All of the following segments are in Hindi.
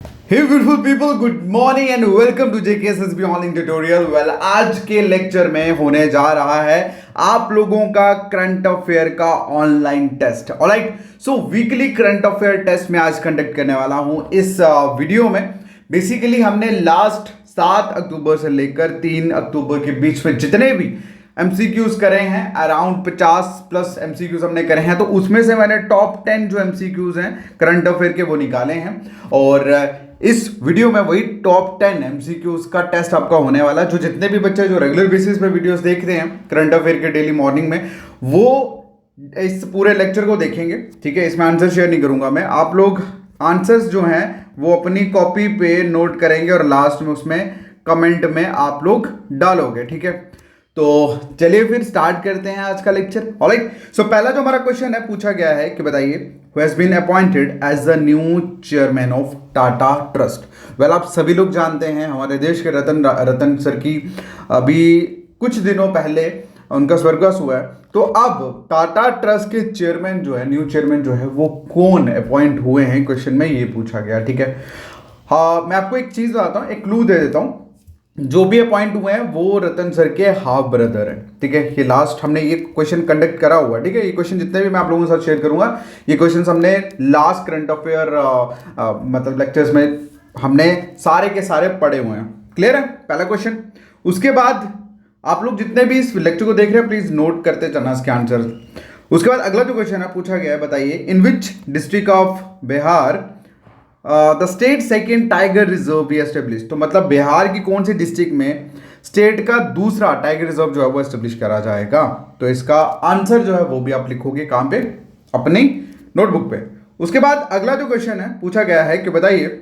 Hey beautiful people, good morning and welcome to JKSSB online tutorial. Well, आज के लेक्चर में होने जा रहा है आप लोगों का करंट अफेयर का online test. Alright, so weekly current affair test मैं आज कंडक्ट करने वाला हूं इस वीडियो में। बेसिकली हमने लास्ट 7 अक्टूबर से लेकर 3 अक्टूबर के बीच में जितने भी एमसीक्यूज करे हैं, अराउंड 50 प्लस एमसीक्यूज हमने करे हैं, तो उसमें से मैंने टॉप 10 जो एमसीक्यूज हैं करंट अफेयर के वो निकाले हैं। और इस वीडियो में वही टॉप 10 एमसीक्यूज का टेस्ट आपका होने वाला है। जो जितने भी बच्चे जो रेगुलर बेसिस पे वीडियोस देखते हैं करंट अफेयर के डेली मॉर्निंग में, वो इस पूरे लेक्चर को देखेंगे। ठीक है, इसमें आंसर शेयर नहीं करूंगा मैं। आप लोग आंसर्स जो हैं वो अपनी कॉपी पे नोट करेंगे और लास्ट में उसमें कमेंट में आप लोग डालोगे। ठीक है, तो चलिए फिर स्टार्ट करते हैं आज का लेक्चर। ऑलराइट, सो पहला जो हमारा क्वेश्चन है पूछा गया है कि बताइए who has been appointed as the new chairman of Tata trust. Well, आप सभी लोग जानते हैं हमारे देश के रतन सर की अभी कुछ दिनों पहले उनका स्वर्गवास हुआ है। तो अब टाटा ट्रस्ट के चेयरमैन जो है, न्यू चेयरमैन जो है, वो कौन अपॉइंट हुए हैं, क्वेश्चन में ये पूछा गया। ठीक है, हाँ, मैं आपको एक चीज बताता हूँ, एक क्लू दे देता हूँ। जो भी अपॉइंट हुए हैं वो रतन सर के हाफ ब्रदर हैं। ठीक है, ये लास्ट हमने ये क्वेश्चन कंडक्ट करा हुआ है। ठीक है, ये क्वेश्शन जितने भी मैं आप लोगों के साथ शेयर करूंगा, ये क्वेश्चन हमने लास्ट करंट अफेयर मतलब लेक्चर्स में हमने सारे के सारे पढ़े हुए हैं। क्लियर है पहला क्वेश्चन। उसके बाद आप लोग जितने भी इस लेक्चर को देख रहे हैं प्लीज नोट करते चलना इसके आंसर। उसके बाद अगला जो क्वेश्चन है पूछा गया है, बताइए in which district of Bihar the state second tiger reserve be establish. तो मतलब बिहार की कौन सी डिस्ट्रिक्ट में स्टेट का दूसरा टाइगर रिजर्व जो है वो एस्टेब्लिश करा जाएगा। तो इसका आंसर जो है वो भी आप लिखोगे कहां पे, अपनी नोटबुक पे। उसके बाद अगला जो क्वेश्चन है पूछा गया है कि बताइए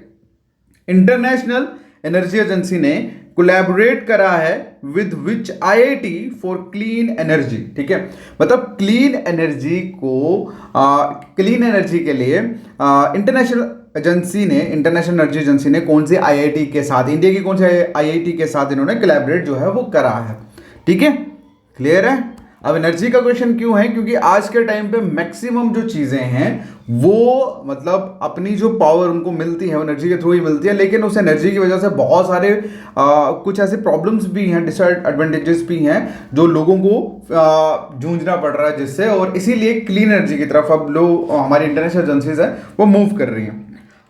इंटरनेशनल एनर्जी एजेंसी ने कोलैबोरेट करा है with which IIT for clean energy. ठीक है, मतलब क्लीन एनर्जी के लिए इंटरनेशनल एनर्जी एजेंसी ने कौन सी आईआईटी के साथ, इंडिया की कौन सी आईआईटी के साथ इन्होंने कोलैबोरेट जो है वो करा है। ठीक है, क्लियर है। अब एनर्जी का क्वेश्चन क्यों है, क्योंकि आज के टाइम पे मैक्सिमम जो चीजें हैं वो मतलब अपनी जो पावर उनको मिलती है वो एनर्जी के थ्रू ही मिलती है, लेकिन उस एनर्जी की वजह से बहुत सारे कुछ ऐसे प्रॉब्लम्स भी हैं, डिसएडवांटेजेस भी हैं जो लोगों को जूझना पड़ रहा है जिससे, और इसीलिए क्लीन एनर्जी की तरफ अब लोग हमारी इंटरनेशनल एजेंसीज है वो मूव कर रही हैं।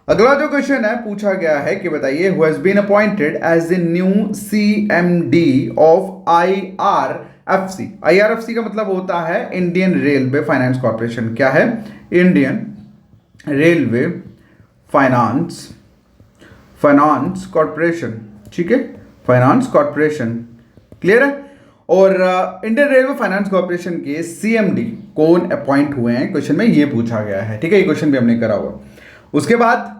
अगला जो क्वेश्चन है पूछा गया है कि बताइए who has been appointed as the new CMD of IRFC. IRFC का मतलब होता है इंडियन रेलवे फाइनेंस कॉर्पोरेशन। क्या है? Indian railway finance corporation. ठीक है, फाइनेंस कॉर्पोरेशन। क्लियर है। और इंडियन रेलवे फाइनेंस कॉर्पोरेशन के सीएमडी कौन अपॉइंट हुए हैं, क्वेश्चन में ये पूछा गया है। ठीक है, ये क्वेश्चन भी हमने करा हुआ। उसके बाद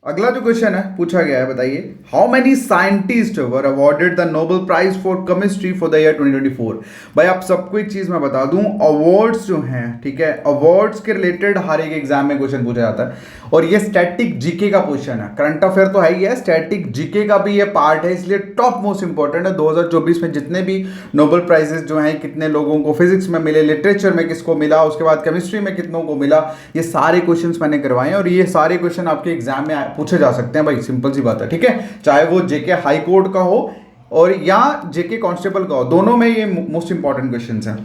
अगला जो क्वेश्चन है पूछा गया है, बताइए how many scientist were awarded the Nobel prize for chemistry for the year 2024। भाई आप सबको एक चीज मैं बता दूं, अवार्ड्स जो हैं, ठीक है, अवार्ड्स के रिलेटेड हर एक एग्जाम में क्वेश्चन पूछा जाता है, और ये स्टैटिक जीके का क्वेश्चन है। करंट अफेयर तो है ही है, स्टैटिक जीके का भी ये पार्ट है, इसलिए टॉप मोस्ट इंपॉर्टेंट है। 2024 में जितने भी नोबेल प्राइजेस जो हैं, कितने लोगों को फिजिक्स में मिले, लिटरेचर में किसको मिला, उसके बाद केमिस्ट्री में कितनों को मिला, ये सारे क्वेश्चन मैंने करवाए हैं, और ये सारे क्वेश्चन आपके एग्जाम में पूछे जा सकते हैं। भाई सिंपल सी बात है। ठीक है, चाहे वो जेके हाई कोर्ट का हो और या जेके कांस्टेबल का हो, दोनों में ये मोस्ट इंपॉर्टेंट क्वेश्चंस हैं।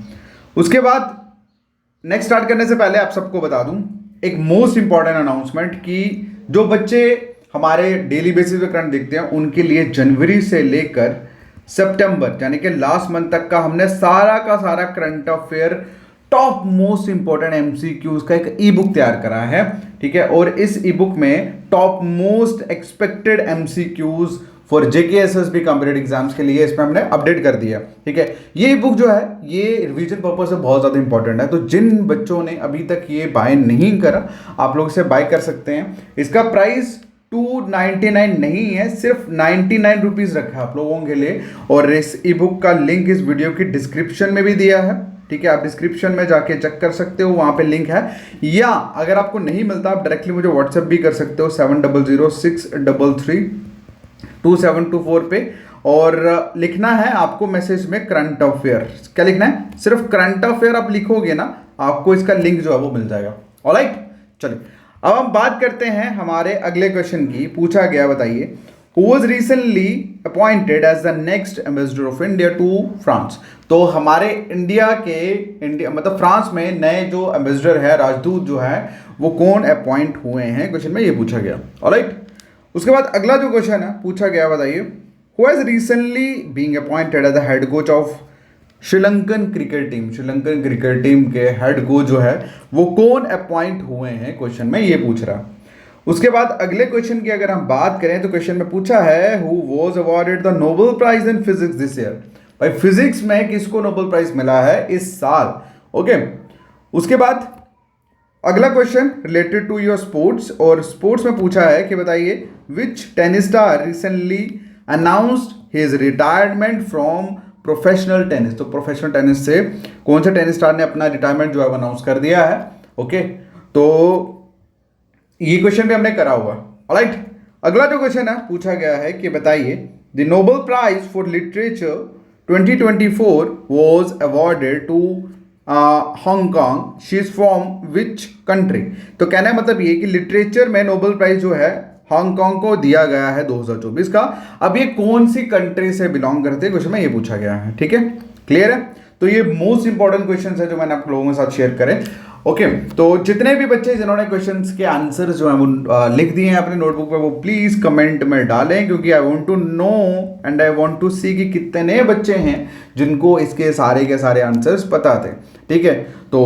उसके बाद नेक्स्ट स्टार्ट करने से पहले आप सबको बता दूं एक मोस्ट इंपॉर्टेंट अनाउंसमेंट कि जो बच्चे हमारे डेली बेसिस पे करंट देखते हैं उनके लिए जनवरी से लेकर सितंबर यानी कि लास्ट मंथ तक का हमने सारा का सारा current affair top most important MCQs का एक ई बुक तैयार करा है। ठीक है, और इस ई बुक में top most expected MCQs for JKSSB competitive exams के लिए इसमें हमने अपडेट कर दिया। ठीक है, ये बुक जो है ये रिवीजन पर्पज से बहुत ज़्यादा इंपॉर्टेंट है, तो जिन बच्चों ने अभी तक ये बाय नहीं करा आप लोग इसे बाय कर सकते हैं। इसका प्राइस 299 नहीं है, सिर्फ 99 रुपीज़ रखा है आप लोगों के लिए, और इस ई बुक का लिंक इस वीडियो की डिस्क्रिप्शन में भी दिया है। ठीक है, आप डिस्क्रिप्शन में जाके चेक कर सकते हो, वहां पे लिंक है, या अगर आपको नहीं मिलता आप डायरेक्टली मुझे व्हाट्सएप भी कर सकते हो 7006332724 पे, और लिखना है आपको मैसेज में करंट अफेयर। क्या लिखना है? सिर्फ करंट अफेयर आप लिखोगे ना, आपको इसका लिंक जो है वो मिल जाएगा। ऑलराइट, चलिए अब हम बात करते हैं हमारे अगले क्वेश्चन की। पूछा गया, बताइए, who was recently appointed as the next ambassador of India to France. तो हमारे इंडिया मतलब फ्रांस में नए जो एम्बेसडर है, राजदूत जो है, वो कौन अपॉइंट हुए हैं, क्वेश्चन में ये पूछा गया। ऑलराइट, उसके बाद अगला जो क्वेश्चन है पूछा गया, बताइए, who has recently being appointed as the head coach of Sri Lankan cricket team. Sri Lankan cricket team के हेड कोच जो है वो कौन अपॉइंट हुए हैं, क्वेश्चन में ये पूछ रहा। उसके बाद अगले क्वेश्चन की अगर हम बात करें तो क्वेश्चन में पूछा है, who was awarded the Nobel prize in physics this year. भाई फिजिक्स में किसको नोबेल प्राइज मिला है इस साल। ओके, उसके बाद अगला question related to your sports, और स्पोर्ट्स में पूछा है कि बताइए, which tennis star recently announced his retirement from professional tennis. तो प्रोफेशनल टेनिस से कौन से टेनिस स्टार ने अपना रिटायरमेंट जो है अनाउंस कर दिया है। ओके, तो ये क्वेश्चन भी हमने करा हुआ। ऑलराइट, अगला जो क्वेश्चन है पूछा गया है कि बताइए, the Nobel prize for literature 2024 was awarded to Hong Kong, she is from which country. तो कहना है मतलब ये कि लिटरेचर में नोबेल प्राइज जो है हांगकांग को दिया गया है 2024 का। अब ये कौन सी कंट्री से बिलोंग करते हैं, क्वेश्चन में ये पूछा गया है। ठीक है, क्लियर है। तो ये मोस्ट इंपॉर्टेंट क्वेश्चन है जो मैंने आप लोगों के साथ शेयर करे। ओके, तो जितने भी बच्चे जिन्होंने क्वेश्चंस के आंसर जो है वो लिख दिए हैं अपने नोटबुक पे, वो प्लीज कमेंट में डालें, क्योंकि I want to know and I want to see कि कितने बच्चे हैं जिनको इसके सारे के सारे आंसर्स पता थे। ठीक है, तो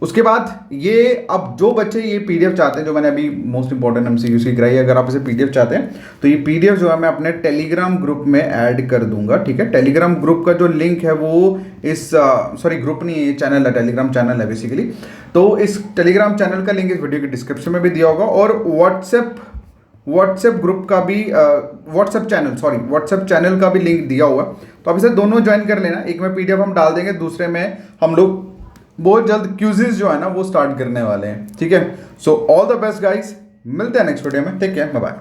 उसके बाद ये अब जो बच्चे ये पीडीएफ चाहते हैं, जो मैंने अभी मोस्ट इंपॉर्टेंट एमसीक्यूज की कराई, अगर आप इसे पीडीएफ चाहते हैं तो ये पीडीएफ जो है मैं अपने टेलीग्राम ग्रुप में ऐड कर दूंगा। ठीक है, टेलीग्राम ग्रुप का जो लिंक है वो इस सॉरी ग्रुप नहीं है, ये चैनल है, टेलीग्राम चैनल है बेसिकली। तो इस टेलीग्राम चैनल का लिंक इस वीडियो के डिस्क्रिप्शन में भी दिया होगा, और व्हाट्सएप ग्रुप का भी व्हाट्सएप चैनल का भी लिंक दिया हुआ। तो आप इसे दोनों ज्वाइन कर लेना। एक में पीडीएफ हम डाल देंगे, दूसरे में हम लोग बहुत जल्द क्यूजेस जो है ना वो स्टार्ट करने वाले हैं। ठीक है, so all the best guys, मिलते हैं नेक्स्ट वीडियो में। Take care, bye bye.